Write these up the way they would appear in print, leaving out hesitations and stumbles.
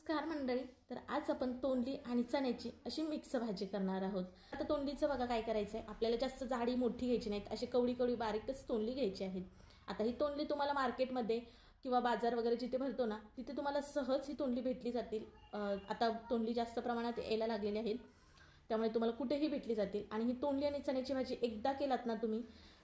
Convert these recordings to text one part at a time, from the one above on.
नमस्कार मंडळी, तर आज आपण तोंडली आणि चण्याची अशी मिक्स भाजी करणार आहोत। आता तोंडलीचं बघा काय करायचं आहे, आपल्याला जास्त जाडी मोठी घ्यायची नाहीत, अशी कवळी कवळी बारीकच तोंडली घ्यायची आहेत। आता ही तोंडली तुम्हाला मार्केटमध्ये किंवा बाजार वगैरे जिथे भरतो ना, तिथे तुम्हाला सहज ही तोंडली भेटली जातील। आता तोंडली जास्त प्रमाणात यायला लागलेली आहेत, त्यामुळे तुम्हाला कुठेही भेटली जातील। आणि ही तोंडली आणि चण्याची भाजी एकदा केलात ना तुम्ही,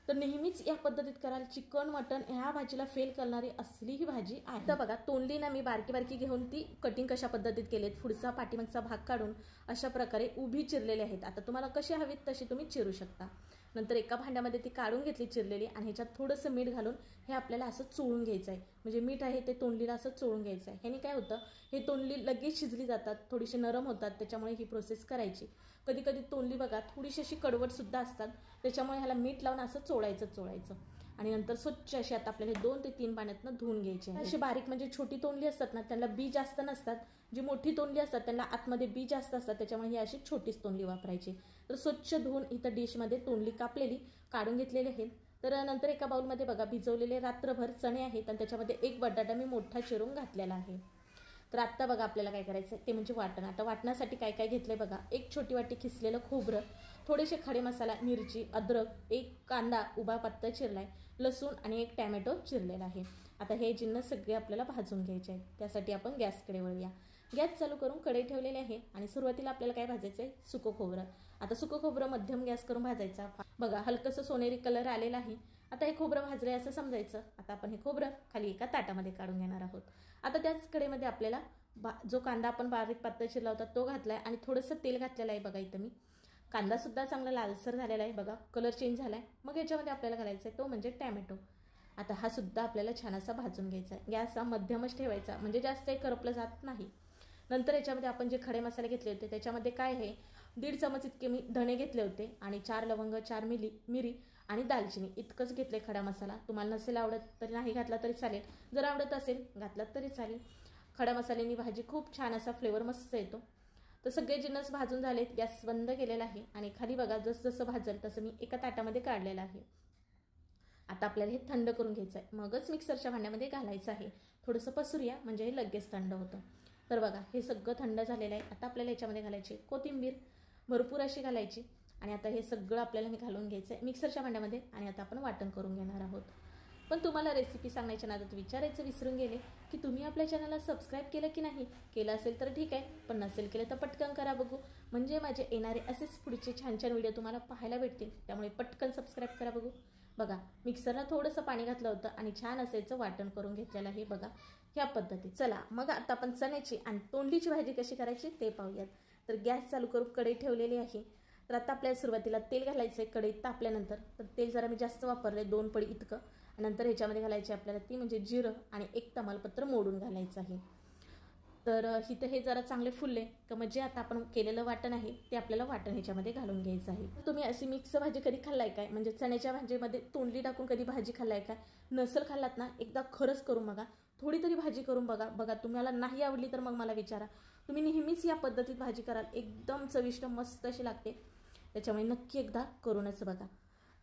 तर नेहमीच या पद्धतीत कराल। चिकन मटन ह्या भाजीला फेल करणारी असली ही भाजी आहे। तर बघा तोंडली ना मी बारकी बारकी घेऊन ती कटिंग कशा पद्धतीत केलेत, पुढचा पाठीमागचा भाग काढून अशा प्रकारे उभी चिरलेले आहेत। आता तुम्हाला कशी हवीत तशी तुम्ही चिरू शकता। नंतर एका भांड्यामध्ये ती काढून घेतली चिरलेली आणि ह्याच्यात थोडंसं मीठ घालून हे आपल्याला असं चोळून घ्यायचं आहे। म्हणजे मीठ आहे ते तोंडलीला असं चोळून घ्यायचं आहे। ह्याने काय होतं, हे तोंडली लगेच शिजली जातात, थोडीशी नरम होतात, त्याच्यामुळे ही प्रोसेस करायची। कधी कधी तोंडली बघा थोडीशी अशी कडवट सुद्धा असतात, त्याच्यामुळे ह्याला मीठ लावून असं चोळायचं आणि नंतर स्वच्छ अशी आता आपल्याला 2 ते 3 पाण्यातनं धुवून घ्यायची आहे। अशी बारीक म्हणजे छोटी तोंडली असतात ना, त्यांना बी जास्त नसतात, जी मोठी तोंडली असतात त्यांना आतमध्ये बी जास्त असतात, त्याच्यामुळे ही अशी छोटीच तोंडली वापरायची। तर स्वच्छ धुवून इथं डिशमध्ये तोंडली कापलेली काढून घेतलेली आहे। तर नंतर एका बाउलमध्ये बघा भिजवलेले रात्रभर चणे आहेत आणि त्याच्यामध्ये एक बटाटा मी मोठा चिरून घातलेला आहे। तर आत्ता बघा आपल्याला काय करायचं आहे ते म्हणजे वाटण। आता वाटण्यासाठी काय काय घेतलंय बघा, एक छोटी वाटी खिसलेलं खोबरं, थोडेसे खडे मसाला, मिरची, अद्रक, एक कांदा उभा पातळ चिरलाय, लसूण आणि एक टॅमॅटो चिरलेला आहे। आता हे जिन्नस सगळे आपल्याला भाजून घ्यायचे आहेत, त्यासाठी आपण गॅसकडे वळूया। गॅस चालू करून कढई ठेवलेली आहे आणि सुरुवातीला आपल्याला काय भाजायचं आहे, सुकं खोबरं। आता सुकं खोबरं मध्यम गॅस करून भाजायचा। बघा हलकसं सोनेरी कलर आलेला आहे। आता हे खोबरं भाजलंय असं समजायचं। आता आपण हे खोबरं खाली एका ताटामध्ये काढून घेणार आहोत। आता त्याच कढईमध्ये आपल्याला जो कांदा आपण बारीक पातळ चिरला होता तो घातलाय आणि थोडंसं तेल घातलेलं आहे। बघा इथं मी कांदा सुद्धा चांगला लालसर झालेला आहे, बघा कलर चेंज झालाय। मग याच्यामध्ये आपल्याला घालायचं आहे तो म्हणजे टॅमॅटो। आता हा सुद्धा आपल्याला छान असा भाजून घ्यायचा आहे। गॅस हा मध्यमच ठेवायचा, म्हणजे जास्त करपलं जात नाही। नंतर याच्यामध्ये आपण जे खडे मसाले घेतले होते त्याच्यामध्ये काय आहे, 1.5 चमच इतके मी धणे घेतले होते आणि 4 लवंग, 4 मिरी आणि दालचिनी इतकंच घेतले खडा मसाला। तुम्हाला नसेल आवडत तरी नाही घातला तरी चालेल, जर आवडत असेल घातलात तरी चालेल। खडा मसाल्याने भाजी खूप छान असा फ्लेवर मस्त येतो। तर सगळे जिन्नस भाजून झालेत, गॅस बंद केलेला आहे आणि खाली बघा जसं भाजल तसं मी एका ताटामध्ये काढलेलं आहे। आता आपल्याला हे थंड करून घ्यायचं आहे, मगच मिक्सरच्या भांड्यामध्ये घालायचं आहे। थोडंसं पसरूया म्हणजे हे लगेच थंड होतं। तर बघा हे सगळं थंड झालेलं आहे। आता आपल्याला याच्यामध्ये घालायची कोथिंबीर भरपूर अशी घालायची आणि आता हे सगळं आपल्याला मी घालून घ्यायचं आहे मिक्सरच्या भांड्यामध्ये आणि आता आपण वाटण करून घेणार आहोत। पण तुम्हाला रेसिपी सांगण्याच्या नादात विचारायचं विसरून गेले की तुम्ही आपल्या चॅनलला सबस्क्राईब केलं की नाही। केलं असेल तर ठीक आहे, पण नसेल केलं तर पटकन करा बघू, म्हणजे माझे येणारे असेच पुढचे छान छान व्हिडिओ तुम्हाला पाहायला भेटतील, त्यामुळे पटकन सबस्क्राईब करा बघू। बघा मिक्सरला थोडंसं पाणी घातलं होतं आणि छान असायचं वाटण करून घेतलेलं आहे बघा ह्या पद्धतीत। चला मग आता आपण चण्याची आणि तोंडलीची भाजी कशी करायची ते पाहूयात। तर गॅस चालू करून कढई ठेवलेली आहे। तर आता आपल्याला सुरुवातीला तेल घालायचं आहे कढईत तापल्यानंतर। तर तेल जरा मी जास्त वापरले, 2 पळी इतकं। नंतर ह्याच्यामध्ये घालायचे आपल्याला ती म्हणजे जिरं आणि एक तमालपत्र मोडून घालायचं आहे। तर इथं हे जरा चांगले फुलले का म्हणजे आता आपण केलेलं वाटण आहे ते आपल्याला वाटण ह्याच्यामध्ये घालून घ्यायचं आहे। तुम्ही अशी मिक्स भाजी कधी खाल्लाय काय, म्हणजे चण्याच्या भाजीमध्ये तोंडली टाकून कधी भाजी खाल्लाय काय? नसेल खाल्लात ना, एकदा खरंच करून बघा, थोडी तरी भाजी करून बघा तुम्हाला नाही आवडली तर मग मला विचारा। तुम्ही नेहमीच या पद्धतीत भाजी कराल, एकदम चविष्ट मस्त अशी लागते, त्याच्यामुळे नक्की एकदा करूनच बघा।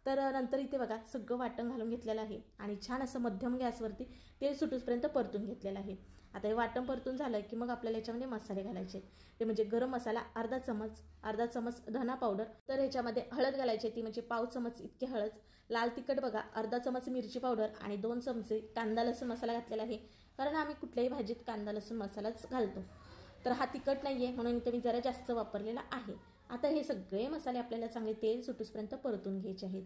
तर नंतर इथे बघा सगळं वाटण घालून घेतलेलं आहे आणि छान असं मध्यम गॅसवरती तेल सुटूसपर्यंत परतून घेतलेलं आहे। आता हे वाटण परतून झालं की मग आपल्याला याच्यामध्ये मसाले घालायचे, ते म्हणजे गरम मसाला अर्धा चमच धना पावडर, तर ह्याच्यामध्ये हळद घालायची ती म्हणजे पाव चमच इतके हळद, लाल तिखट बघा अर्धा चमच मिरची पावडर आणि 2 चमचे कांदा लसूण मसाला घातलेला आहे, कारण आम्ही कुठल्याही भाजीत कांदा लसूण मसालाच घालतो। तर हा तिखट नाहीये म्हणून इथे मी जरा जास्त वापरलेला आहे। आता हे सगळे मसाले आपल्याला चांगले तेल सुटूसपर्यंत परतून घ्यायचे आहेत।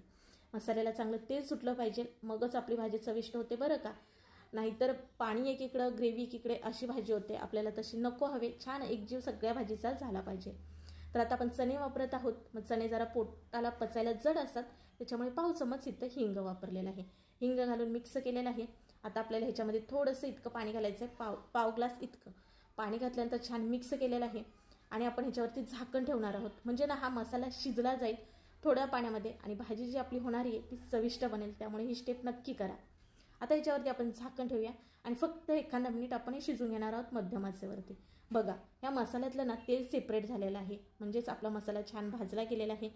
मसाल्याला चांगलं तेल सुटलं पाहिजे, मगच आपली भाजी चविष्ट होते बरं का, नाहीतर पाणी एकीकडं ग्रेव्ही एकीकडे अशी भाजी होते, आपल्याला तशी नको हवे। छान एकजीव सगळ्या भाजीचा झाला पाहिजे। तर आता आपण चणे वापरत आहोत, मग चणे जरा पोटाला पचायला जड असतात, त्याच्यामुळे पाव चमच इथं हिंग वापरलेला आहे। हिंग घालून मिक्स केलेलं आहे। आता आपल्याला ह्याच्यामध्ये थोडंसं इतकं पाणी घालायचं आहे, पाव ग्लास इतकं पाणी घातल्यानंतर छान मिक्स केलेलं आहे आणि आपण ह्याच्यावरती झाकण ठेवणार आहोत, म्हणजे ना हा मसाला शिजला जाईल थोड्या पाण्यामध्ये आणि भाजी जी आपली होणारी आहे ती चविष्ट बनेल, त्यामुळे ही स्टेप नक्की करा। आता याच्यावरती आपण झाकण ठेवूया आणि फक्त एखादा मिनिट आपण हे शिजून घेणार आहोत मध्यम आचेवरती। बघा या मसाल्यातलं ना तेल सेपरेट झालेलं आहे, म्हणजेच आपला मसाला छान भाजला गेलेला आहे।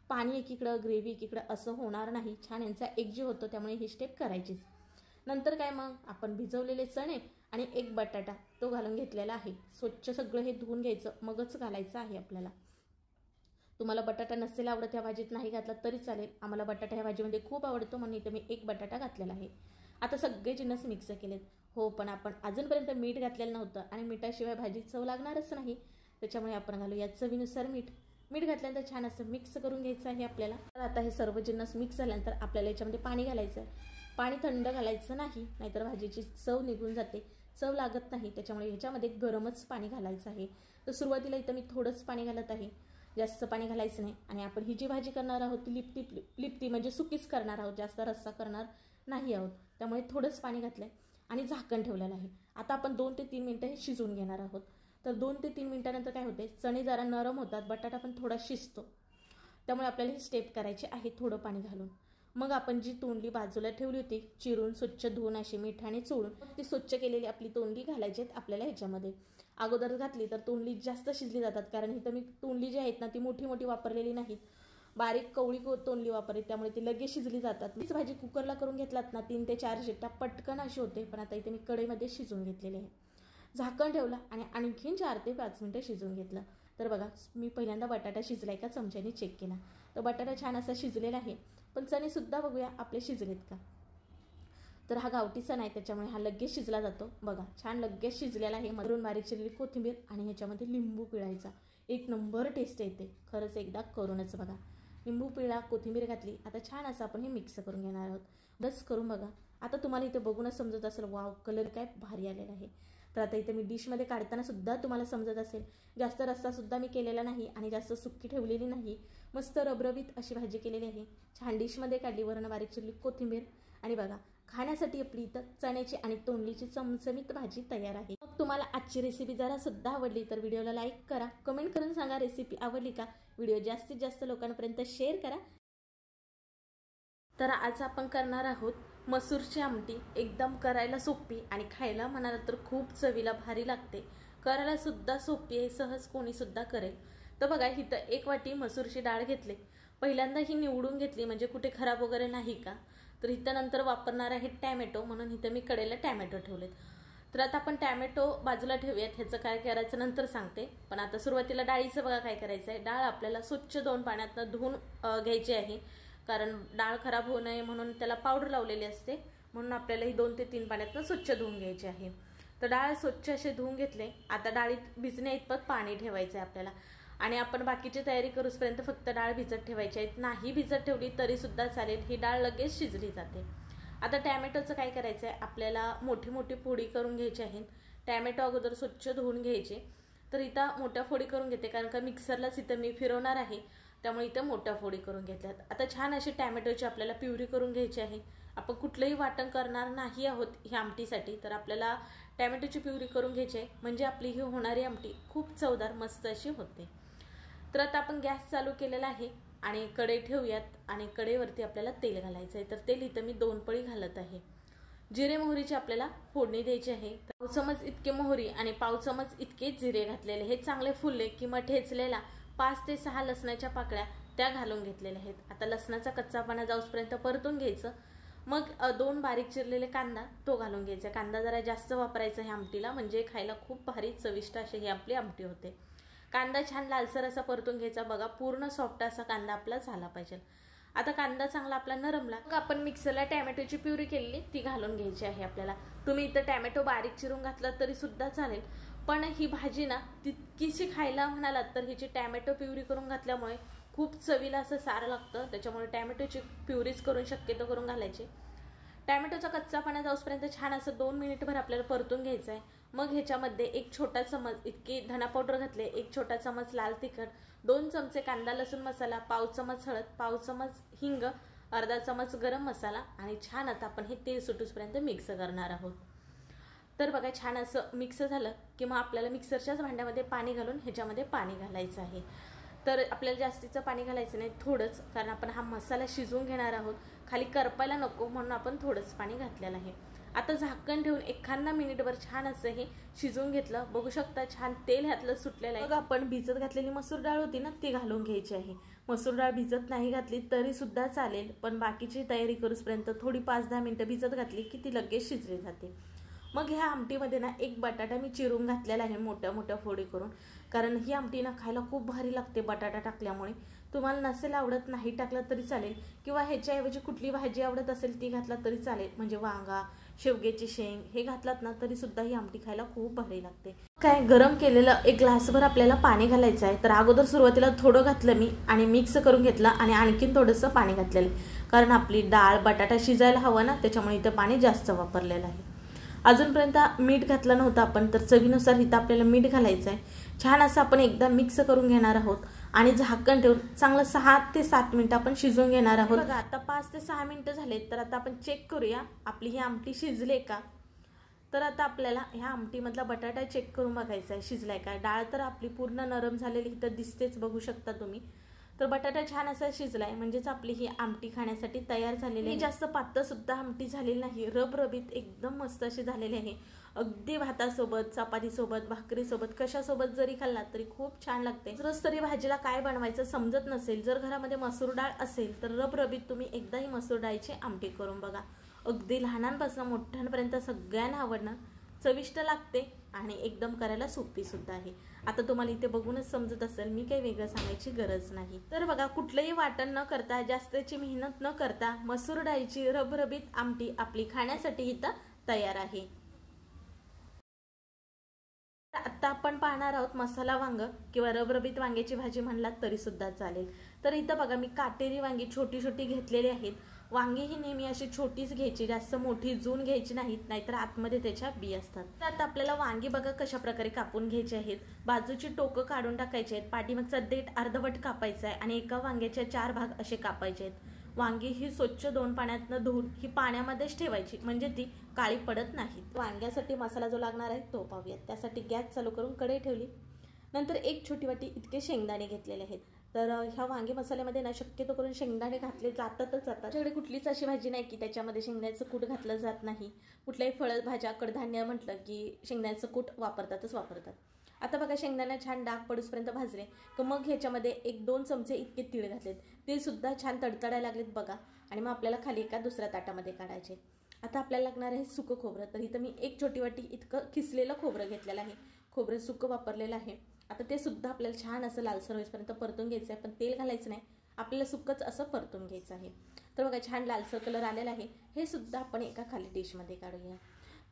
पाणी एकीकडं ग्रेव्ही एकीकडं असं होणार नाही, छान यांचा एकजीव होतो, त्यामुळे ही स्टेप करायचीच। नंतर काय मग आपण भिजवलेले चणे आणि एक बटाटा तो घालून घेतलेला आहे. स्वच्छ सगळं हे धुवून घ्यायचं, मगच घालायचं आहे आपल्याला. तुम्हाला बटाटा नसेल आवडत ह्या भाजीत नाही घातला तरी चालेल. आम्हाला बटाटा ह्या भाजीमध्ये खूप आवडतो म्हणून इथं मी एक बटाटा घातलेला आहे. आता सगळे जिन्नस मिक्स केलेत. हो, पण आपण अजूनपर्यंत मीठ घातलेलं नव्हतं आणि मिठाशिवाय भाजी चव लागणारच नाही. त्याच्यामुळे आपण घालूया चवीनुसार मीठ. मीठ घातल्यानंतर छान असं मिक्स करून घ्यायचं आहे आपल्याला. तर आता हे सर्व जिन्नस मिक्स झाल्यानंतर आपल्याला याच्यामध्ये पाणी घालायचं आहे. पाणी थंड घालायचं नाही, नाहीतर भाजीची चव निघून जाते, चव लागत नाही. त्याच्यामुळे ह्याच्यामध्ये गरमच पाणी घालायचं आहे. तर सुरुवातीला इथं मी थोडंच पाणी घालत आहे, जास्त पाणी घालायचं नाही. आणि आपण ही जी भाजी करणार आहोत ती लिप्ती म्हणजे सुकीच करणार आहोत, जास्त रस्सा करणार नाही आहोत. त्यामुळे थोडंच पाणी घातलं आहे आणि झाकण ठेवलेलं आहे. आता आपण 2 ते 3 मिनटं हे शिजवून घेणार आहोत. तर 2 ते 3 मिनटानंतर काय होते, चणे जरा नरम होतात, बटाटा पण थोडा शिजतो. त्यामुळे आपल्याला ही स्टेप करायची आहे थोडं पाणी घालून. मग आपण जी तोंडली बाजूला ठेवली होती चिरून स्वच्छ धुवून अशी मिठाने चोळून ती स्वच्छ केलेली आपली तोंडली घालायची आहेत आपल्याला ह्याच्यामध्ये. अगोदर घातली तर तोंडली जास्त शिजली जातात, कारण इथं मी तोंडली जी आहेत ना ती मोठी मोठी वापरलेली नाहीत, बारीक कवळी तोंडली वापरली, त्यामुळे ती लगेच शिजली जातात. मीच भाजी कुकरला करून घेतलात ना 3 ते 4 शिट्ट्या पटकन अशी होते. पण आता इथे मी कढईमध्ये शिजवून घेतलेले आहे. झाकण ठेवलं आणि आणखीन 4 ते 5 मिनटं शिजवून घेतलं. तर बघा, मी पहिल्यांदा बटाटा शिजलाय का चमच्याने चेक केला, तर बटाटा छान असा शिजलेला आहे. पण चणेसुद्धा बघूया आपले शिजलेत का. तर हा गावठी चणा आहे, त्याच्यामुळे हा लगेच शिजला जातो. बघा, छान लगेच शिजलेला आहे. मधून बारीक चिरलेली कोथिंबीर आणि ह्याच्यामध्ये लिंबू पिळायचा, एक नंबर टेस्ट येते. खरंच एकदा करूनच बघा. लिंबू पिळा, कोथिंबीर घातली. आता छान असं आपण हे मिक्स करून घेणार आहोत. बस करून बघा. आता तुम्हाला इथे बघूनच समजत असेल, वाव, कलर काय भारी आलेला आहे. तर आता इथे मी डिशमध्ये काढताना सुद्धा तुम्हाला समजत असेल, जास्त रस्सासुद्धा मी केलेला नाही आणि जास्त सुक्की ठेवलेली नाही. मस्त रबरबीत अशी भाजी केलेली आहे. छान डिशमध्ये काढली, वरण बारीक चिरली कोथिंबीर. आणि बघा, खाण्यासाठी आपली इथं चण्याची आणि तोंडलीची चमचमीत भाजी तयार आहे. मग तुम्हाला आजची रेसिपी जरा सुद्धा आवडली तर व्हिडिओला लाईक करा, कमेंट करून सांगा रेसिपी आवडली का. व्हिडिओ जास्तीत जास्त लोकांपर्यंत शेअर करा. तर आज आपण करणार आहोत मसूरची आमटी. एकदम करायला सोपी आणि खायला म्हणाला तर खूप चवीला भारी लागते. करायला सुद्धा सोपी आहे, सहज कोणी सुद्धा करेल. तर बघा, इथं 1 वाटी मसूरची डाळ घेतली. पहिल्यांदा ही निवडून घेतली म्हणजे कुठे खराब वगैरे नाही का. तर इथं नंतर वापरणार आहे टॅमॅटो, म्हणून इथं मी कडेला टॅमॅटो ठेवलेत. तर आता आपण टॅमॅटो बाजूला ठेवूयात, ह्याचं काय करायचं नंतर सांगते. पण आता सुरुवातीला डाळीचं बघा काय करायचं आहे. डाळ आपल्याला स्वच्छ 2 पाण्यातनं धुवून घ्यायची आहे, कारण डाळ खराब होऊ नये म्हणून त्याला पावडर लावलेली असते. म्हणून आपल्याला ही 2 ते 3 पाण्यातनं स्वच्छ धुवून घ्यायची आहे. तर डाळ स्वच्छ असे धुवून घेतले. आता डाळीत भिजण्या इतपत पाणी ठेवायचं आहे आपल्याला. आणि आपण बाकीची तयारी करूसपर्यंत फक्त डाळ भिजत ठेवायची आहे. नाही भिजत ठेवली तरी सुद्धा चालेल, ही डाळ लगेच शिजली जाते. आता टॅमॅटोचं काय करायचं आहे, आपल्याला मोठी मोठी फोडी करून घ्यायची आहेत. टॅमॅटो अगोदर स्वच्छ धुवून घ्यायचे. तर इथं मोठ्या फोडी करून घेते, कारण का मिक्सरलाच इथं मी फिरवणार आहे, त्यामुळे इथं मोठ्या फोडी करून घेतल्यात. आता छान अशी टॅमॅटोची आपल्याला प्युरी करून घ्यायची आहे. आपण कुठलंही वाटण करणार नाही आहोत ह्या आमटीसाठी, तर आपल्याला टॅमॅटोची प्युरी करून घ्यायची आहे, म्हणजे आपली ही होणारी आमटी खूप चवदार मस्त अशी होते. तर आता आपण गॅस चालू केलेला आहे आणि कढई ठेवूयात आणि कढईवरती आपल्याला तेल घालायचं आहे. तर तेल इथं मी 2 पळी घालत आहे. जिरे मोहरीची आपल्याला फोडणी द्यायची आहे. पाव चमच इतके मोहरी आणि पाव चमच इतके जिरे घातलेले. हे चांगले फुलले की मग ठेचलेला 5 ते 6 लसणाच्या पाकळ्या त्या घालून घेतलेल्या आहेत. आता लसणाचा कच्चापणा जाऊसपर्यंत परतून घ्यायचं. मग 2 बारीक चिरलेले कांदा तो घालून घ्यायचा. कांदा जरा जास्त वापरायचा ह्या आमटीला, म्हणजे खायला खूप भारी चविष्ट अशी ही आपली आमटी होते. कांदा छान लालसर असा परतून घ्यायचा. बघा, पूर्ण सॉफ्ट असा कांदा आपला झाला पाहिजे. आता कांदा चांगला आपला नरमला, मग आपण मिक्सरला टॅमॅटोची प्युरी केलेली ती घालून घ्यायची आहे आपल्याला. तुम्ही इथं टॅमॅटो बारीक चिरून घातला तरी सुद्धा चालेल, पण ही भाजी ना तितकीशी खायला म्हणालात तर हिची टॅमॅटो प्युरी करून घातल्यामुळे खूप चवीला असं सारं लागतं. त्याच्यामुळे टॅमॅटोची प्युरीच करून शक्यतो करून घालायची. टॅमॅटोचा कच्चापणा जाऊसपर्यंत छान असं 2 मिनिटभर आपल्याला परतून घ्यायचं आहे. मग ह्याच्यामध्ये 1 छोटा चमच इतकी धना पावडर घातले, 1 छोटा चमच लाल तिखट, 2 चमचे कांदा लसूण मसाला, पाव चमच हळद, पाव चमच हिंग, अर्धा चमच गरम मसाला आणि छान आता आपण हे तेल सुटूसपर्यंत मिक्स करणार आहोत. तर बघा, छान असं मिक्स झालं की मग आपल्याला मिक्सरच्याच भांड्यामध्ये पाणी घालून ह्याच्यामध्ये पाणी घालायचं आहे. तर आपल्याला जास्तीचं पाणी घालायचं नाही, थोडंच, कारण आपण हा मसाला शिजवून घेणार आहोत. खाली करपायला नको म्हणून आपण थोडंच पाणी घातलेलं आहे. आता झाकण ठेवून 1 मिनिटभर छान असं हे शिजवून घेतलं. बघू शकता छान तेल ह्यातलं सुटलेलं आहे. बघा, आपण भिजत घातलेली मसूर डाळ होती ना ती घालून घ्यायची आहे. मसूर डाळ भिजत नाही घातली तरी सुद्धा चालेल, पण बाकीची तयारी करूसपर्यंत थोडी 5-10 मिनिटं भिजत घातली की ती लगेच शिजली जाते. मग ह्या आमटीमध्ये ना एक बटाटा मी चिरून घातलेला आहे मोठ्या मोठ्या फोडी करून, कारण ही आमटी ना खायला खूप भारी लागते बटाटा टाकल्यामुळे. तुम्हाला नसेल आवडत नाही टाकलं तरी चालेल, किंवा ह्याच्याऐवजी कुठली भाजी आवडत असेल ती घातला तरी चालेल, म्हणजे वांगा, शेवग्याची शेंग हे घातलात ना तरी सुद्धा ही आमटी खायला खूप भारी लागते. काय गरम केलेलं एक ग्लासभर आपल्याला पाणी घालायचं आहे. तर अगोदर सुरुवातीला थोडं घातलं मी आणि मिक्स करून घेतलं आणि आणखीन थोडंसं पाणी घातलेलं, कारण आपली डाळ बटाटा शिजायला हवा ना, त्याच्यामुळे इथं पाणी जास्त वापरलेलं आहे. अजूनपर्यंत मीठ घातलं नव्हतं आपण, तर चवीनुसार इथं आपल्याला मीठ घालायचं आहे. छान असं आपण एकदा मिक्स करून घेणार आहोत आणि झाकण ठेवून चांगलं 6 ते 7 मिनिटं आपण शिजवून घेणार आहोत. बघा आता 5 ते 6 मिनिटं झालेत, तर आता आपण चेक करूया आपली ही आमटी शिजले का. तर आता आपल्याला ह्या आमटीमधला बटाटा चेक करून बघायचा आहे शिजलाय का. डाळ तर आपली पूर्ण नरम झालेली इथं दिसतेच, बघू शकता तुम्ही. तर बटाटा छान असा शिजलाय, म्हणजेच आपली ही आमटी खाण्यासाठी तयार झालेली आहे. जास्त पातळ सुद्धा आमटी झालेली नाही, रबरबीत एकदम मस्त अशी झालेली आहे. अगदी भातासोबत, चपातीसोबत, भाकरीसोबत, कशासोबत जरी खाल्ला तरी खूप छान लागते. रोज तरी भाजीला काय बनवायचं समजत नसेल, जर घरामध्ये मसूर डाळ असेल तर रबरबीत तुम्ही एकदाही मसूर डाळीची आमटी करून बघा. अगदी लहानांपासून मोठ्यांपर्यंत सगळ्यांना आवडणं, चविष्ट लागते आणि एकदम करायला सोपी सुद्धा आहे. आता तुम्हाला इथे बघूनच समजत असेल, मी काही वेगळं सांगायची गरज नाही. तर बघा, कुठलंही वाटण न करता, जास्तची मेहनत न करता मसूर डाळीची रबरबीत आमटी आपली खाण्यासाठी इथं तयार आहे. आता आपण पाहणार आहोत मसाला वांग किंवा रबरबीत वांग्याची भाजी म्हणलात तरी सुद्धा चालेल. तर इथं बघा, मी काटेरी वांगी छोटी छोटी घेतलेली आहेत. वांगी ही नेहमी अशी छोटीच घ्यायची, जास्त मोठी जून घ्यायची नाहीत, नाहीतर आतमध्ये त्याच्या बी असतात. तर आता आपल्याला वांगी बघा कशा प्रकारे कापून घ्यायची आहेत. बाजूची टोकं काढून टाकायची आहेत, पाठीमागचा देठ अर्धवट कापायचा आहे आणि एका वांग्याच्या 4 भाग असे कापायचे आहेत. वांगी ही स्वच्छ 2 पाण्यातनं धुवून ही पाण्यामध्येच ठेवायची, म्हणजे ती काळी पडत नाही. वांग्यासाठी मसाला जो लागणार आहे तो पाहूयात. त्यासाठी गॅस चालू करून कढई ठेवली. नंतर 1 छोटी वाटी इतके शेंगदाणे घेतलेले आहेत. तर ह्या वांगी मसाल्यामध्ये ना शक्यतो करून शेंगदाणे घातले जातातच. त्याच्याकडे कुठलीच अशी भाजी नाही की त्याच्यामध्ये शेंगदाण्याचं कूट घातलं जात नाही. कुठल्याही फळ भाज्या कडधान्य म्हटलं की शेंगदाण्याचं कूट वापरतातच वापरतात. आता बघा, शेंगदाणे छान डाग पडूसपर्यंत भाजले तर मग ह्याच्यामध्ये 1-2 चमचे इतके तीळ घातलेत. तीळ सुद्धा छान तडतडायला लागलेत बघा, आणि मग आपल्याला खाली एका दुसऱ्या ताटामध्ये काढायचे. आता आपल्याला लागणार आहे सुकं खोबरं. तर इथं मी 1 छोटी वाटी इतकं किसलेलं खोबरं घेतलेलं आहे. खोबरं सुकं वापरलेलं आहे. आता ते सुद्धा आपल्याला छान असं लालसर होईपर्यंत परतून घ्यायचं आहे, पण तेल घालायचं नाही, आपल्याला सुकंच असं परतून घ्यायचं आहे. तर बघा, छान लालसर कलर आलेला आहे. हे सुद्धा आपण एका खाली डिशमध्ये काढूया.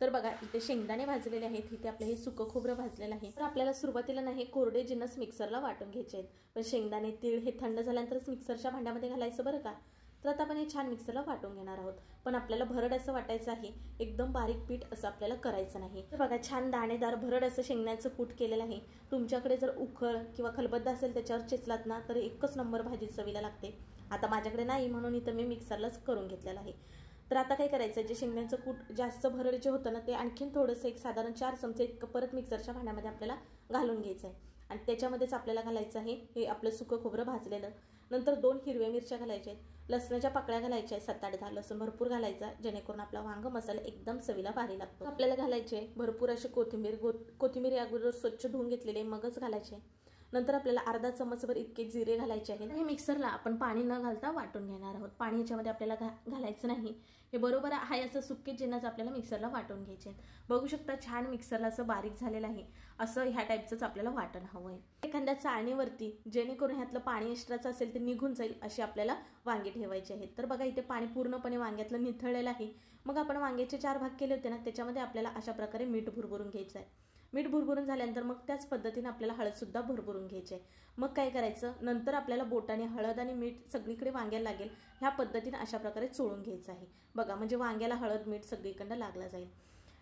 तर बघा, इथे शेंगदाणे भाजलेले आहेत, इथे आपलं हे सुकं खोबरं भाजलेलं आहे. तर आपल्याला सुरुवातीला नाही कोरडे जिन्नस मिक्सरला वाटून घ्यायचे आहेत, पण शेंगदाणे तीळ हे थंड झाल्यानंतरच मिक्सरच्या भांड्यामध्ये घालायचं बरं का. तर आता आपण हे छान मिक्सरला वाटून घेणार आहोत, पण आपल्याला भरड असं वाटायचं आहे, एकदम बारीक पीठ असं आपल्याला करायचं नाही. तर बघा, छान दाणेदार भरड असं शेंगदाण्याचं कूट केलेलं आहे. तुमच्याकडे जर उखळ किंवा खलबत्ता असेल त्याच्यावर चेचलात ना तर एकच नंबर भाजी चवीला लागते. आता माझ्याकडे नाही म्हणून इथं मी मिक्सरलाच करून घेतलेलं आहे. तर आता काय करायचं, जे शेंगदाण्याचं कूट जास्त भरड जे होतं ना ते आणखीन थोडंसं एक साधारण 4 चमचे परत मिक्सरच्या भांड्यामध्ये आपल्याला घालून घ्यायचं आहे, आणि त्याच्यामध्येच आपल्याला घालायचं आहे हे आपलं सुकं खोबरं भाजलेलं. नंतर 2 हिरव्या मिरच्या घालायच्या आहेत, लसणाच्या पाकळ्या घालायच्या आहेत 7-8 लसूण भरपूर घालायचा, जेणेकरून आपला वांग मसाला एकदम चवीला भारी लागतो. आपल्याला घालायचे भरपूर अशी कोथिंबीर अगोदर स्वच्छ धुवून घेतलेले मगच घालायचे. नंतर आपल्याला अर्धा चमचभर इतके जिरे घालायचे आहेत. हे मिक्सरला आपण पाणी न घालता वाटून घेणार आहोत. पाणी ह्याच्यामध्ये आपल्याला घालायचं नाही. हे बरोबर आहे असं सुके जिन्नस आपल्याला मिक्सरला वाटून घ्यायचे आहेत. बघू शकता, छान मिक्सरला असं बारीक झालेलं आहे. असं ह्या टाईपचंच आपल्याला वाटण हवं आहे. एखाद्या चाळणीवरती जेणेकरून ह्यातलं पाणी एक्स्ट्राचं असेल ते निघून जाईल अशी आपल्याला वांगे ठेवायचे आहेत. तर बघा, इथे पाणी पूर्णपणे वांग्यातलं निथळलेलं आहे. मग आपण वांग्याचे 4 भाग केले होते ना, त्याच्यामध्ये आपल्याला अशा प्रकारे मीठ भुरभरून घ्यायचं आहे. मीठ भुरभरून झाल्यानंतर मग त्याच पद्धतीने आपल्याला हळद सुद्धा भुरभरून घ्यायची आहे. मग काय करायचं, नंतर आपल्याला बोटाने हळद आणि मीठ सगळीकडे वांग्याला लागेल ह्या पद्धतीने अशा प्रकारे चोळून घ्यायचं आहे बघा, म्हणजे वांग्याला हळद मीठ सगळीकडे लागला जाईल.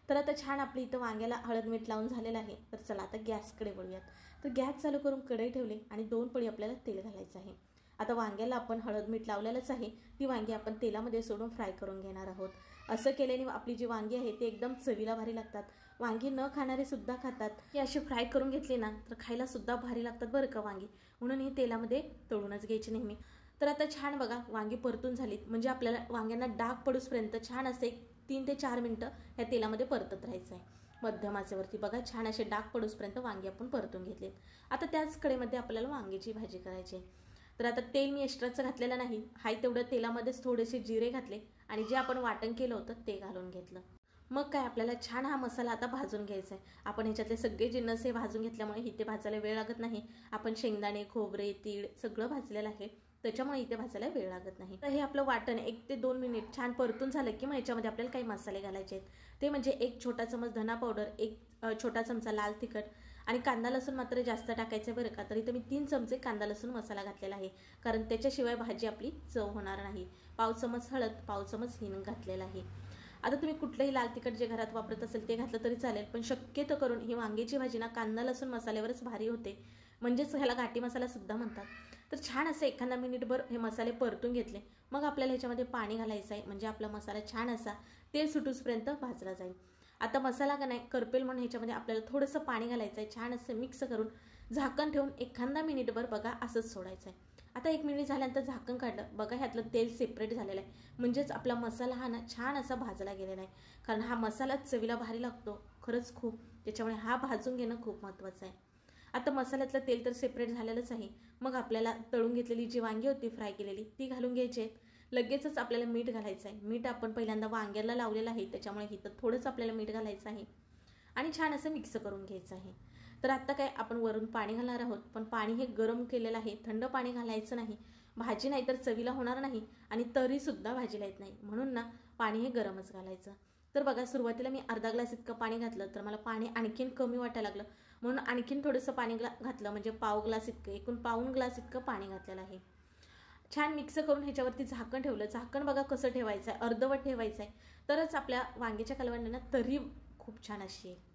तर आता छान आपली इथं वांग्याला हळद मीठ लावून झालेलं आहे. तर चला आता गॅसकडे वळूयात. तर गॅस चालू करून कढई ठेवली आणि 2 पळी आपल्याला तेल घालायचं आहे. आता वांग्याला आपण हळद मीठ लावलेलंच आहे, ती वांगी आपण तेलामध्ये सोडून फ्राय करून घेणार आहोत. असं केल्याने आपली जी वांगी आहे ती एकदम चवीला भारी लागतात. वांगी न खाणारे सुद्धा खातात. ही अशी फ्राय करून घेतली ना तर खायला सुद्धा भारी लागतात बरं का वांगी, म्हणून ही तेलामध्ये तळूनच घ्यायची नेहमी. तर आता छान बघा, वांगी परतून झालीत, म्हणजे आपल्याला वांग्यांना डाग पडूसपर्यंत छान असे 3 ते 4 मिनिटं ह्या तेलामध्ये परतत राहायचं आहे मध्यम आचेवरती. बघा, छान असे डाग पडूसपर्यंत वांगी आपण परतून घेतलेत. आता त्याच कढईमध्ये आपल्याला वांगीची भाजी करायची. तर आता तेल मी एक्स्ट्राचं घातलेलं नाही, हाय तेवढं तेलामध्येच थोडेसे जिरे घातले आणि जे आपण वाटण केलं होतं ते घालून घेतलं. मग काय आपल्याला छान हा मसाला आता भाजून घ्यायचा आहे. आपण ह्याच्यातले सगळे जिन्नस हे भाजून घेतल्यामुळे इथे भाजायला वेळ लागत नाही. आपण शेंगदाणे, खोबरे, तीळ सगळं भाजलेलं आहे, त्याच्यामुळे इथे भाजायला वेळ लागत नाही. तर हे आपलं वाटण 1 ते 2 मिनिट छान परतून झालं की मग याच्यामध्ये आपल्याला काही मसाले घालायचे आहेत. ते म्हणजे 1 छोटा चमच धना पावडर, 1 छोटा चमचा लाल तिखट आणि कांदा लसूण मात्र जास्त टाकायचं बरं का. तर इथे मी 3 चमचे कांदा लसूण मसाला घातलेला आहे, कारण त्याच्याशिवाय भाजी आपली चव होणार नाही. पाव चमच हळद, पाव चमच हिंग घातलेला आहे. आता तुम्ही कुठलंही लाल तिखट जे घरात वापरत असेल ते घातलं तरी चालेल, पण शक्यतो करून ही वांग्याची भाजी ना कांदा लसूण मसाल्यावरच भारी होते, म्हणजेच ह्याला घाटी मसाला सुद्धा म्हणतात. तर छान असे एखादा मिनिटभर हे मसाले परतून घेतले. मग आपल्याला ह्याच्यामध्ये पाणी घालायचं आहे, म्हणजे आपला मसाला छान असा तेल सुटूसपर्यंत भाजला जाईल. आता मसाला का नाही करपेल म्हणून ह्याच्यामध्ये आपल्याला थोडंसं पाणी घालायचं आहे. छान असं मिक्स करून झाकण ठेवून एखादा मिनिटभर बघा असंच सोडायचं आहे. आता 1 मिनिट झाल्यानंतर झाकण काढलं, बघा ह्यातलं तेल सेपरेट झालेलं आहे, म्हणजेच आपला मसाला हा ना छान असा भाजला गेलेला आहे. कारण हा मसाला चवीला भारी लागतो खरंच खूप, त्याच्यामुळे हा भाजून घेणं खूप महत्त्वाचं आहे. आता मसाल्यातलं तेल तर सेपरेट झालेलंच आहे. मग आपल्याला तळून घेतलेली जी वांगी होती फ्राय केलेली ती घालून घ्यायची आहेत. लगेचच आपल्याला मीठ घालायचं आहे. मीठ आपण पहिल्यांदा वांग्याला लावलेलं आहे, त्याच्यामुळे इथं थोडंसं आपल्याला मीठ घालायचं आहे आणि छान असं मिक्स करून घ्यायचं आहे. तर आत्ता काय आपण वरून पाणी घालणार आहोत, पण पाणी हे गरम केलेलं आहे, थंड पाणी घालायचं नाही. भाजी नाही तर चवीला होणार नाही आणि तरीसुद्धा भाजीला येत नाही, म्हणून ना पाणी हे गरमच घालायचं. तर बघा सुरुवातीला मी अर्धा ग्लास इतकं पाणी घातलं, तर मला पाणी आणखीन कमी वाटायला लागलं, म्हणून आणखीन थोडंसं पाणी घातलं, म्हणजे पाव ग्लास इतकं, एकूण पाऊण ग्लास इतकं पाणी घातलेलं आहे. छान मिक्स करून ह्याच्यावरती झाकण ठेवलं. झाकण बघा कसं ठेवायचं आहे, अर्धवट ठेवायचं आहे, तरच आपल्या वांग्याच्या कालवणांना तरी खूप छान अशी आहे.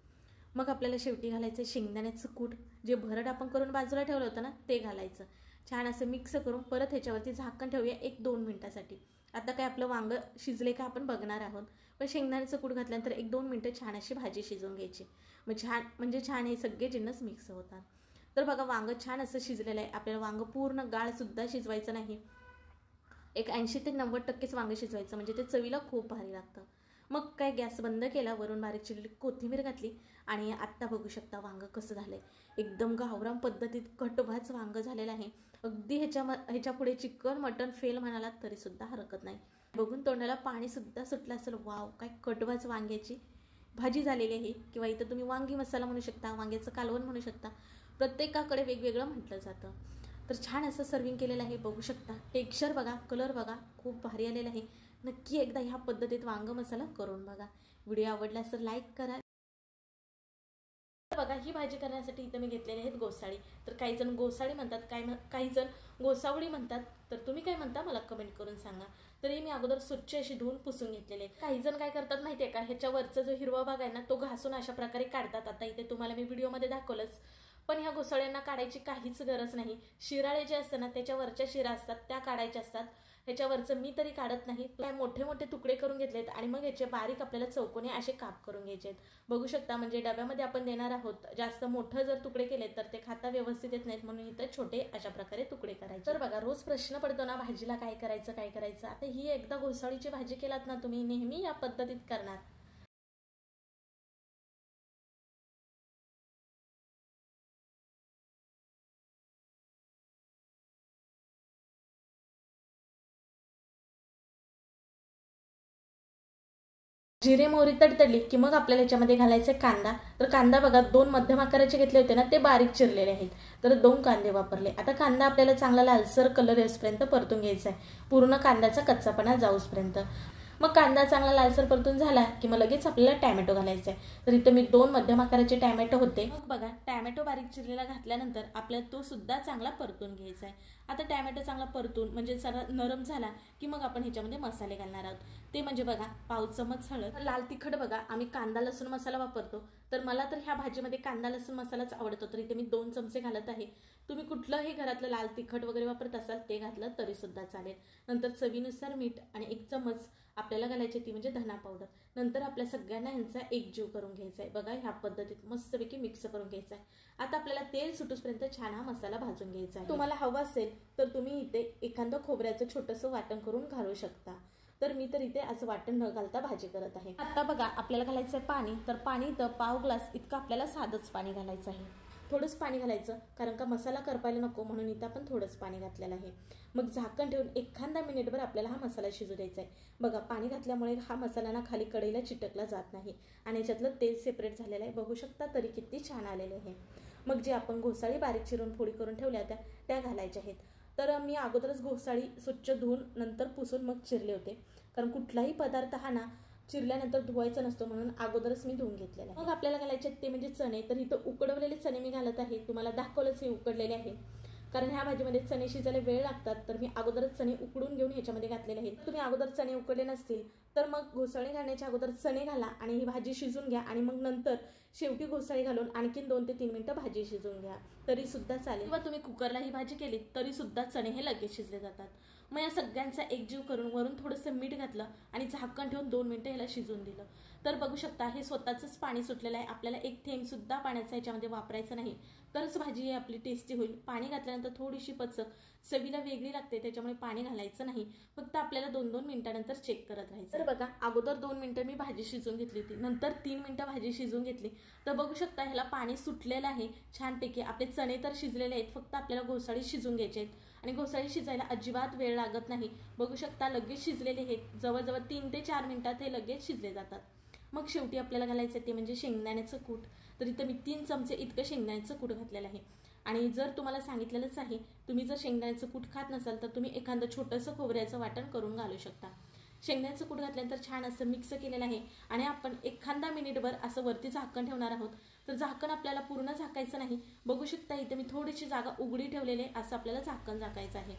मग आपल्याला शेवटी घालायचं शेंगदाण्याचं कूट, जे भरड आपण करून बाजूला ठेवलं होतं ना ते घालायचं. छान असं मिक्स करून परत ह्याच्यावरती झाकण ठेवूया 1-2 मिनिटासाठी. आता काय आपलं वांगं शिजले का आपण बघणार आहोत, पण शेंगदाण्याचं कूट घातल्यानंतर 1-2 मिनिटं छान अशी भाजी शिजवून घ्यायची. मग छान हे सगळे जिन्नस मिक्स होतात. तर बघा वांगं छान असं शिजलेलं आहे. आपल्याला वांगं पूर्ण गाळसुद्धा शिजवायचं नाही, एक 80 ते 90% वांगं शिजवायचं, म्हणजे ते चवीला खूप भारी लागतं. मग काय गॅस बंद केला, वरून बारीक चिरलेली कोथिंबीर घातली आणि आत्ता बघू शकता वांगं कसं झालंय. एकदम गावरान पद्धतीत कटभाच वांगं झालेलं आहे. अगदी ह्याच्या पुढे चिकन मटन फेल म्हणाला तरी सुद्धा हरकत नाही. बघून तोंडाला पाणी सुद्धा सुटलं असेल. वाव, काय कटभाच वांग्याची भाजी झालेली आहे, किंवा इथं तुम्ही वांगी मसाला म्हणू शकता, वांग्याचं कालवण म्हणू शकता, प्रत्येकाकडे वेगवेगळं म्हटलं जातं. तर छान असं सर्विंग केलेलं आहे, बघू शकता. टेक्स्चर बघा, कलर बघा, खूप भारी आलेलं आहे. नक्की एकदा ह्या पद्धतीत वांग मसाला करून बघा. व्हिडिओ आवडला तर लाईक करा. बघा ही भाजी करण्यासाठी इथं मी घेतलेले आहेत गोसाळी. तर काही जण गोसाळी म्हणतात, काही जण गोसावळी म्हणतात. तर तुम्ही काय म्हणता मला कमेंट करून सांगा. तरी मी अगोदर स्वच्छ अशी धुवून पुसून घेतलेले. काही जण काय करतात माहितीये का, ह्याच्यावरचा जो हिरवा भाग आहे ना तो घासून अशा प्रकारे काढतात. आता इथे तुम्हाला मी व्हिडिओमध्ये दाखवलंच, पण ह्या घोसाळ्यांना काढायची काहीच गरज नाही. शिराळे जे असतात ना त्याच्यावरच्या शिरा असतात त्या काढायच्या असतात. ह्याच्यावरचं मी तरी काढत नाही. काय मोठे मोठे तुकडे करून घेतलेत आणि मग ह्याचे बारीक आपल्याला चौकोनी असे काप करून घ्यायचे आहेत. बघू शकता, म्हणजे डब्यामध्ये आपण देणार आहोत. जास्त मोठं जर तुकडे केले तर ते खाता व्यवस्थित येत नाहीत, म्हणून इथं छोटे अशा प्रकारे तुकडे करायचे. तर बघा रोज प्रश्न पडतो ना भाजीला काय करायचं. आता ही एकदा घोसाळीची भाजी केलात ना तुम्ही, नेहमी या पद्धतीत करणार. जिरे मोहरी तडतडली की मग आपल्याला याच्यामध्ये घालायचे कांदा. तर कांदा बघा 2 मध्यम आकाराचे घेतले होते ना ते बारीक चिरलेले आहेत, तर 2 कांदे वापरले. आता कांदा आपल्याला चांगला लालसर कलर येऊपर्यंत परतून घ्यायचा आहे, पूर्ण कांद्याचा कच्चापणा जाऊपर्यंत. मग कांदा चांगला लालसर परतून झाला की मग लगेच आपल्याला टॅमॅटो घालायचा आहे. तर इथं मी 2 मध्यम आकाराचे टॅमॅटो होते. मग बघा टॅमॅटो बारीक चिरलेला घातल्यानंतर आपल्याला तो सुद्धा चांगला परतून घ्यायचा आहे. आता टॅमॅटो चांगला परतून म्हणजे जरा नरम झाला की मग आपण ह्याच्यामध्ये मसाले घालणार आहोत. ते म्हणजे बघा पाव चमच हळद, लाल तिखट बघा आम्ही कांदा लसूण मसाला वापरतो, तर मला तर ह्या भाजीमध्ये कांदा लसूण मसालाच आवडतो, तर इथे मी 2 चमचे घालत आहे. तुम्ही कुठलंही घरातलं लाल तिखट वगैरे वापरत असाल ते घातलं तरी सुद्धा चालेल. नंतर चवीनुसार मीठ आणि 1 चमच आपल्याला घालायची ती म्हणजे धना पावडर. नंतर आपल्या सगळ्यांना ह्यांचा एकजीव करून घ्यायचा आहे. बघा ह्या पद्धतीत मस्तपैकी मिक्स करून घ्यायचा आहे. आता आपल्याला तेल सुटूसपर्यंत छान हा मसाला भाजून घ्यायचा आहे. तुम्हाला हवा असेल तर तुम्ही इथे एखादं खोबऱ्याचं छोटंसं वाटण करून घालू शकता. तर मी तर इथे असं वाटण न घालता भाजी करत आहे. आता बघा आपल्याला घालायचं आहे पाणी. तर पाणी इथं पाव ग्लास इतकं आपल्याला साधंच पाणी घालायचं आहे. थोडंच पाणी घालायचं, कारण का मसाला करपायला नको म्हणून इथं आपण थोडंच पाणी घातलेलं आहे. मग झाकण ठेवून एखादा मिनिटभर आपल्याला हा मसाला शिजू द्यायचा आहे. बघा, पाणी घातल्यामुळे हा मसाला ना खाली कढईला चिटकला जात नाही आणि याच्यातलं तेल सेपरेट झालेलं आहे. बघू शकता तरी किती छान आलेले आहे. मग जे आपण घोसाळी बारीक चिरून फोडी करून ठेवल्या होत्या त्या घालायच्या आहेत. तर मी अगोदरच घोसाळी स्वच्छ धुवून नंतर पुसून मग चिरले होते, कारण कुठलाही पदार्थ हा ना चिरल्यानंतर धुवायचा नसतो म्हणून अगोदरच मी धुवून घेतलेला आहे. मग आपल्याला घालायचे ते म्हणजे चणे. तर इथं उकडवलेले चणे मी घालत आहे. तुम्हाला दाखवलंच हे उकडलेले आहे, कारण ह्या भाजीमध्ये चणे शिजायला वेळ लागतात. तर मी अगोदरच चणे उकडून घेऊन ह्याच्यामध्ये घातलेले आहेत. तुम्ही अगोदर चणे उकडले नसतील तर मग घोसाळी घालण्याच्या अगोदर चणे घाला आणि ही भाजी शिजून घ्या आणि मग नंतर शेवटी घोसाळी घालून आणखीन 2 ते 3 मिनिटं भाजी शिजवून घ्या तरी सुद्धा चालेल. किंवा तुम्ही कुकरला ही भाजी केली तरी सुद्धा चणे हे लगेच शिजले जातात. मग या सगळ्यांचा एकजीव करून वरून थोडंसं मीठ घातलं आणि झाकण ठेवून 2 मिनिटं ह्याला शिजवून दिलं. तर बघू शकता हे स्वतःच पाणी सुटलेलं आहे. आपल्याला एक थेंब सुद्धा पाण्याचा याच्यामध्ये वापरायचं नाही, तरच भाजी ही आपली टेस्टी होईल. पाणी घातल्यानंतर थोडीशी पचक चवीला वेगळी लागते, त्याच्यामुळे पाणी घालायचं नाही. फक्त आपल्याला 2-2 मिनिटानंतर चेक करत राहायचं. तर बघा, अगोदर 2 मिनिटं मी भाजी शिजवून घेतली होती, नंतर 3 मिनिटं भाजी शिजवून घेतली. तर बघू शकता ह्याला पाणी सुटलेलं आहे छानपैकी. आपले चणे तर शिजलेले आहेत, फक्त आपल्याला घोसाळी शिजवून घ्यायचे आहेत आणि घोसाळी शिजायला अजिबात वेळ लागत नाही. बघू शकता लगेच शिजलेले आहेत. जवळजवळ 3 ते 4 मिनिटात हे लगेच शिजले जातात. मग शेवटी आपल्याला घालायचं ते म्हणजे शेंगदाण्याचं कूट. तर इथं मी 3 चमचे इतकं शेंगदाण्याचं कूट घातलेलं आहे. आणि जर तुम्हाला सांगितलेलंच आहे, तुम्ही जर शेंगदाण्याचं कूट खात नसाल तर तुम्ही एखादं छोटंसं खोबऱ्याचं वाटण करून घालू शकता. शेंगदाण्याचं कूट घातल्यानंतर छान असं मिक्स केलेलं आहे आणि आपण एखादा मिनिटभर असं वरती झाकण ठेवणार आहोत. तर झाकण आपल्याला पूर्ण झाकायचं नाही. बघू शकता इथे मी थोडीशी जागा उघडी ठेवलेली आहे, असं आपल्याला झाकण झाकायचं आहे.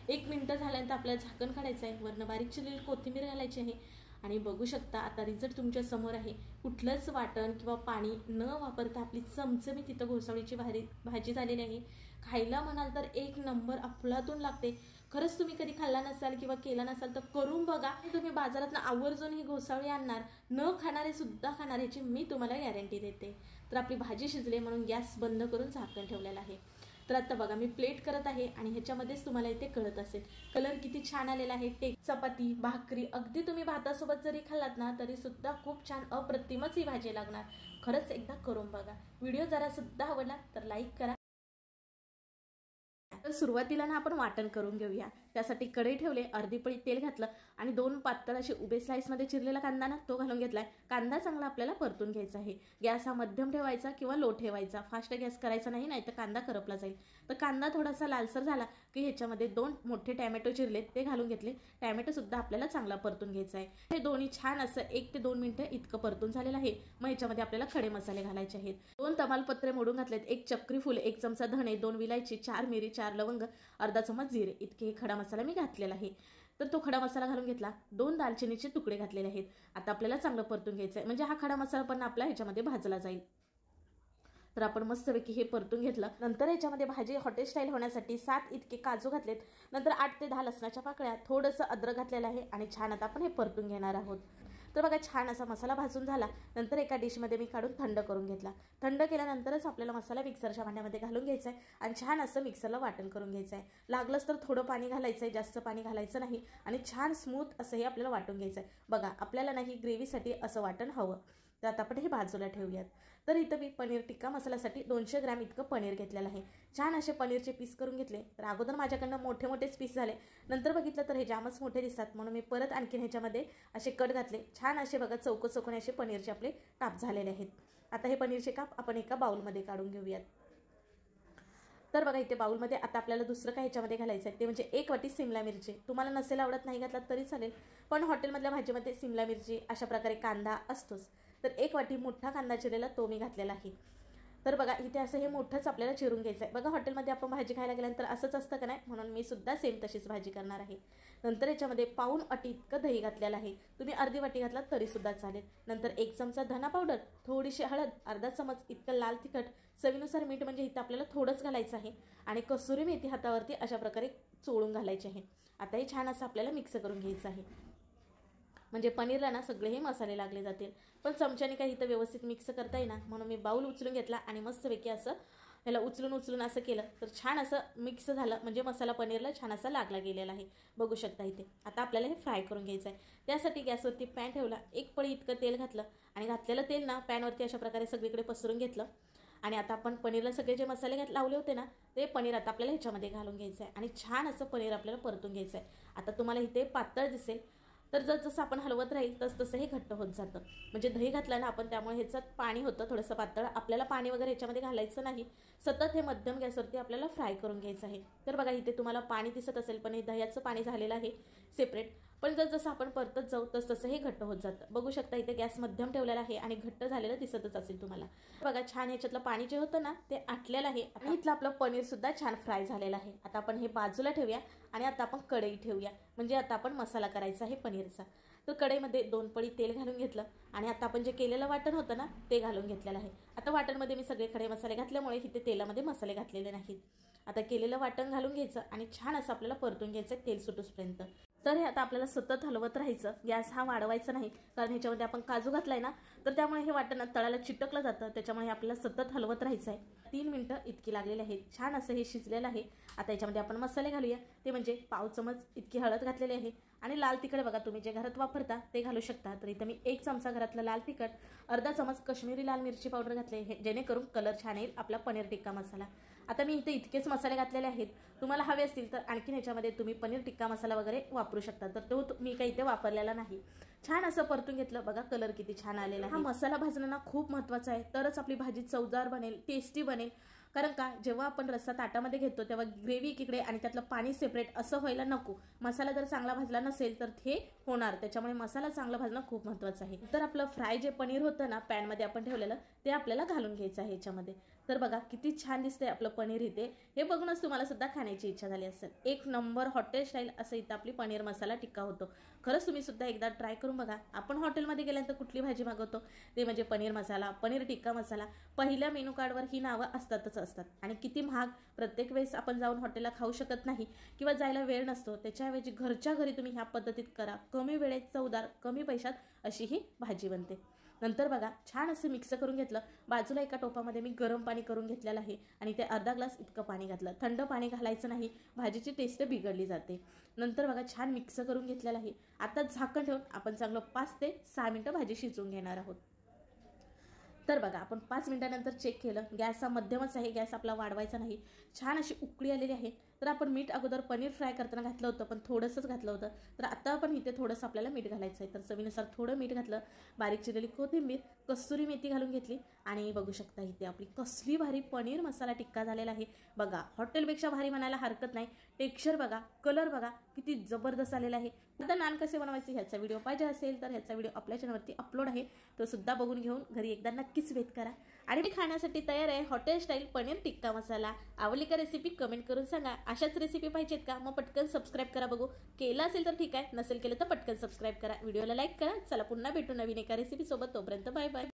1 मिनिट झाल्यानंतर आपल्याला झाकण काढायचं आहे. वरनं बारीक चिरलेली कोथिंबीर घालायची आहे आणि बघू शकता आता रिझल्ट तुमच्या समोर आहे. कुठलंच वाटण किंवा पाणी न वापरता आपली चमचमीत तिथं घोसाळीची भाजी झालेली आहे. खायला म्हणाल तर 1 नंबर अफलातून लागते. खरंच तुम्ही कधी खाल्ला नसाल किंवा केला नसाल तर करून बघा. तुम्ही बाजारातनं आवर्जून ही घोसाळी आणणार, न खाणारे सुद्धा खाणार, याची मी तुम्हाला गॅरंटी देते. तर आपली भाजी शिजली म्हणून गॅस बंद करून झाकण ठेवलेलं आहे. तर आता बघा मी प्लेट करत आहे आणि ह्याच्यामध्येच तुम्हाला इथे कळत असेल कलर किती छान आलेला आहे. चपाती, भाकरी, अगदी तुम्ही भातासोबत जरी खाल्लात ना तरी सुद्धा खूप छान अप्रतिमच ही भाजी लागणार. खरंच एकदा करून बघा. व्हिडिओ जरा सुद्धा आवडला तर लाईक करा. तर सुरुवातीला ना आपण वाटण करून घेऊया. त्यासाठी कढई ठेवले, अर्धी पळी तेल घातलं आणि 2 पातळ असे उभे स्लाइसमध्ये चिरलेला कांदा ना तो घालून घेतलाय. कांदा चांगला आपल्याला परतून घ्यायचा आहे. गॅस हा मध्यम ठेवायचा किंवा लो ठेवायचा, फास्ट गॅस करायचा नाही, नाहीतर कांदा करपला जाईल. तर कांदा थोडासा लालसर झाला की ह्याच्यामध्ये 2 मोठे टॅमॅटो चिरलेत ते घालून घेतले. टॅमॅटो सुद्धा आपल्याला चांगला परतून घ्यायचा आहे. हे दोन्ही छान असं 1 ते 2 मिनिटं इतकं परतून झालेलं आहे. मग ह्याच्यामध्ये आपल्याला खडे मसाले घालायचे आहेत. 2 तमालपत्रे मोडून घातलेत, 1 चक्री फूल, 1 चमचा धणे, 2 विलायची, 4 मिरी, 4 लवंग, अर्धा चमच जिरे इतके हे खडा मसाला मी घातलेला आहे. तर तो खडा मसाला घालून घेतला. 2 दालचिनीचे तुकडे घातलेले आहेत. आता आपल्याला चांगलं परतून घ्यायचं आहे, म्हणजे हा खडा मसाला पण आपला ह्याच्यामध्ये भाजला जाईल. तर आपण मस्तपैकी हे परतून घेतलं. नंतर ह्याच्यामध्ये भाजी हॉटेल स्टाईल होण्यासाठी 7 इतके काजू घातलेत. नंतर 8 ते 10 लसणाच्या पाकळ्या, थोडंसं अद्रक घातलेलं आहे आणि छान आता आपण हे परतून घेणार आहोत. तर बघा छान असा मसाला भाजून झाला. नंतर एका डिशमध्ये मी काढून थंड करून घेतला. थंड केल्यानंतरच आपल्याला मसाला मिक्सरच्या भांड्यामध्ये घालून घ्यायचा आहे आणि छान असं मिक्सरला वाटण करून घ्यायचं आहे. लागलंच तर थोडं पाणी घालायचं आहे, जास्त पाणी घालायचं नाही आणि छान स्मूथ असं हे आपल्याला वाटून घ्यायचं आहे. बघा आपल्याला नाही ग्रेव्हीसाठी असं वाटण हवं. तर आता आपण हे बाजूला ठेवूयात. तर इथं मी पनीर टिक्का मसाल्यासाठी 200 ग्रॅम इतकं पनीर घेतलेलं आहे. छान असे पनीरचे पीस करून घेतले. तर अगोदर माझ्याकडनं मोठे मोठेच पीस झाले, नंतर बघितलं तर हे जामच मोठे दिसतात म्हणून मी परत आणखीन ह्याच्यामध्ये असे कट घातले. छान असे बघा चौकोनी असे पनीरचे आपले काप झालेले आहेत. आता हे पनीरचे काप आपण एका बाउलमध्ये काढून घेऊयात. तर बघा इथे बाउलमध्ये आता आपल्याला दुसरं काय ह्याच्यामध्ये घालायचं आहे ते म्हणजे 1 वाटी सिमला मिरची. तुम्हाला नसेल आवडत नाही घातलात तरी चालेल, पण हॉटेलमधल्या भाजीमध्ये सिमला मिरची अशा प्रकारे कांदा असतोच. तर 1 वाटी मोठा कांदा चिरलेला तो मी घातलेला आहे. तर बघा इथे असं हे मोठंच आपल्याला चिरून घ्यायचं आहे. बघा हॉटेलमध्ये आपण भाजी खायला गेल्यानंतर असंच असतं का नाही, म्हणून मी सुद्धा सेम तशीच भाजी करणार आहे. नंतर याच्यामध्ये पाऊण वाटी इतकं दही घातलेलं आहे. तुम्ही अर्धी वाटी घातलात तरी सुद्धा चालेल. नंतर 1 चमचा धना पावडर, थोडीशी हळद, अर्धा चमच इतकं लाल तिखट, चवीनुसार मीठ म्हणजे इथं आपल्याला थोडंच घालायचं आहे आणि कसुरी मेथी हातावरती अशा प्रकारे चोळून घालायची आहे. आता हे छान असं आपल्याला मिक्स करून घ्यायचं आहे, म्हणजे पनीरला ना सगळे हे मसाले लागले जातील. पण चमच्याने काही इथं व्यवस्थित मिक्स करता येईना म्हणून मी बाउल उचलून घेतला आणि मस्तपैकी असं ह्याला उचलून असं केलं तर छान असं मिक्स झालं, म्हणजे मसाला पनीरला छान असा लागला गेलेला आहे. बघू शकता इथे. आता आपल्याला हे फ्राय करून घ्यायचं आहे. त्यासाठी गॅसवरती पॅन ठेवला, 1 पळी इतकं तेल घातलं आणि घातलेलं तेल ना पॅनवरती अशा प्रकारे सगळीकडे पसरून घेतलं आणि आता आपण पनीरला सगळे जे मसाले लावले होते ना, ते पनीर आता आपल्याला ह्याच्यामध्ये घालून घ्यायचं आहे आणि छान असं पनीर आपल्याला परतून घ्यायचं आहे. आता तुम्हाला इथे पातळ दिसेल, तर जसं आपण हलवत राहील तसं हे घट्ट होत जातं. म्हणजे दही घातलं ना आपण, त्यामुळे ह्याच्यात पाणी होतं थोडंसं पातळ. आपल्याला पाणी वगैरे ह्याच्यामध्ये घालायचं नाही. सतत हे मध्यम गॅसवरती आपल्याला फ्राय करून घ्यायचं आहे. तर बघा इथे तुम्हाला पाणी दिसत असेल, पण हे दह्याचं पाणी झालेलं आहे सेपरेट. पण जसं आपण परतत जाऊ तसं हे घट्ट होत जातं. बघू शकता इथे गॅस मध्यम ठेवलेला आहे आणि घट्ट झालेलं दिसतच असेल तुम्हाला. बघा छान ह्याच्यातलं पाणी जे होतं ना ते आटलेलं आहे आणि इथलं आपलं पनीर सुद्धा छान फ्राय झालेलं आहे. आता आपण हे बाजूला ठेवूया आणि आता आपण कढई ठेवूया. म्हणजे आता आपण मसाला करायचा आहे पनीरचा. तर कढईमध्ये 2 पळी तेल घालून घेतलं आणि आता आपण जे केलेलं वाटण होतं ना ते घालून घेतलेलं आहे. आता वाटणमध्ये मी सगळे खडे मसाले घातल्यामुळे इथे तेलामध्ये मसाले घातलेले नाहीत. आता केलेलं वाटण घालून घ्यायचं आणि छान असं आपल्याला परतून घ्यायचं तेल सुटूसपर्यंत. तर हे आता आपल्याला सतत हलवत राहायचं. गॅस हा वाढवायचा नाही, कारण ह्याच्यामध्ये आपण काजू घातलाय ना, तर त्यामुळे हे वाटण तळाला चिटकलं जातं. त्याच्यामुळे आपल्याला सतत हलवत राहायचं आहे. 3 मिनिटं इतकी लागलेली आहेत. छान असं हे शिजलेलं आहे. आता याच्यामध्ये आपण मसाले घालूया. ते म्हणजे पाव चमच इतकी हळद घातलेली आहे आणि लाल तिखट बघा तुम्ही जे घरात वापरता ते घालू शकता. तर इथं मी 1 चमचा घरातलं लाल तिखट, अर्धा चमच काश्मीरी लाल मिरची पावडर घातले, जेणेकरून कलर छान येईल आपला पनीर टिक्का मसाला. आता मी इथे इतकेच मसाले घातलेले आहेत. तुम्हाला हवे असतील तर आणखीन ह्याच्यामध्ये तुम्ही पनीर टिक्का मसाला वगैरे वापरू शकता. तर तो मी काही इथे वापरलेला नाही. छान असं परतून घेतलं. बघा कलर किती छान आलेला आहे. हा मसाला भाजणं ना खूप महत्त्वाचा आहे, तरच आपली भाजी चवदार बनेल, टेस्टी बनेल. कारण का जेव्हा आपण रस्सा ताटामध्ये घेतो तेव्हा ग्रेव्ही एकीकडे आणि त्यातलं पाणी सेपरेट असं व्हायला नको. मसाला जर चांगला भाजला नसेल तर हे होणार. त्याच्यामुळे मसाला चांगला भाजणं खूप महत्त्वाचं आहे. तर आपलं फ्राय जे पनीर होतं ना पॅनमध्ये आपण ठेवलेलं, ते आपल्याला घालून घ्यायचं आहे ह्याच्यामध्ये. तर बघा किती छान दिसतंय आपलं पनीर इथे. हे बघूनच तुम्हाला सुद्धा खाण्याची इच्छा झाली असेल. 1 नंबर हॉटेल स्टाईल असं इथं आपली पनीर मसाला टिक्का होतो. खरंच तुम्ही सुद्धा एकदा ट्राय करून बघा. आपण हॉटेलमध्ये गेल्यानंतर कुठली भाजी मागवतो ते म्हणजे पनीर मसाला, पनीर टिक्का मसाला. पहिल्या मेनू कार्डवर ही नावं असतातच असतात आणि किती महाग. प्रत्येक वेळेस आपण जाऊन हॉटेलला खाऊ शकत नाही किंवा जायला वेळ नसतो. त्याच्याऐवजी घरच्या घरी तुम्ही ह्या पद्धतीत करा. कमी वेळेत चवदार, कमी पैशात अशी ही भाजी बनते. नंतर बघा छान असं मिक्स करून घेतलं. बाजूला एका टोपामध्ये मी गरम पाणी करून घेतलेलं आहे आणि ते अर्धा ग्लास इतकं पाणी घातलं. थंड पाणी घालायचं नाही, भाजीची टेस्ट बिघडली जाते. नंतर बघा छान मिक्स करून घेतलेलं आहे. आता झाकण ठेवून आपण चांगलं 5 ते 6 मिनिटं भाजी शिजवून घेणार आहोत. तर बघा आपण 5 मिनिटानंतर चेक केलं. गॅस हा मध्यमच आहे, गॅस आपला वाढवायचा नाही. छान अशी उकळी आलेली आहे. तर आपण मीठ अगोदर पनीर फ्राय करताना घातलं होतं, पण थोडंसंच घातलं होतं. तर आता पण इथे थोडंसं आपल्याला मीठ घालायचं आहे. तर चवीनुसार थोडं मीठ घातलं. बारीक चिरलेली कोथिंबीर, कस्तुरी मेथी घालून घेतली आणि बघू शकता इथे आपली कसली भारी पनीर मसाला टिक्का झालेला आहे. बघा हॉटेलपेक्षा भारी म्हणायला हरकत नाही. टेक्स्चर बघा, कलर बघा किती जबरदस्त आलेला आहे. आता नान कसे बनवायचे ह्याचा व्हिडिओ पाहिजे असेल तर ह्याचा व्हिडिओ आपल्या चॅनलवरती अपलोड आहे, तो सुद्धा बघून घेऊन घरी एकदा नक्कीच वेट करा. आणि मी खाण्यासाठी तयार आहे हॉटेल स्टाईल पनीर टिक्का मसाला. आवडली का रेसिपी कमेंट करून सांगा. अशाच रेसिपी पाहिजेत का? मग पटकन सबस्क्राईब करा. बघू केलं असेल तर ठीक आहे, नसेल केलं तर पटकन सबस्क्राईब करा. व्हिडिओला लाईक करा. चला पुन्हा भेटू नवीन एका रेसिपी सोबत. तोपर्यंत बाय बाय.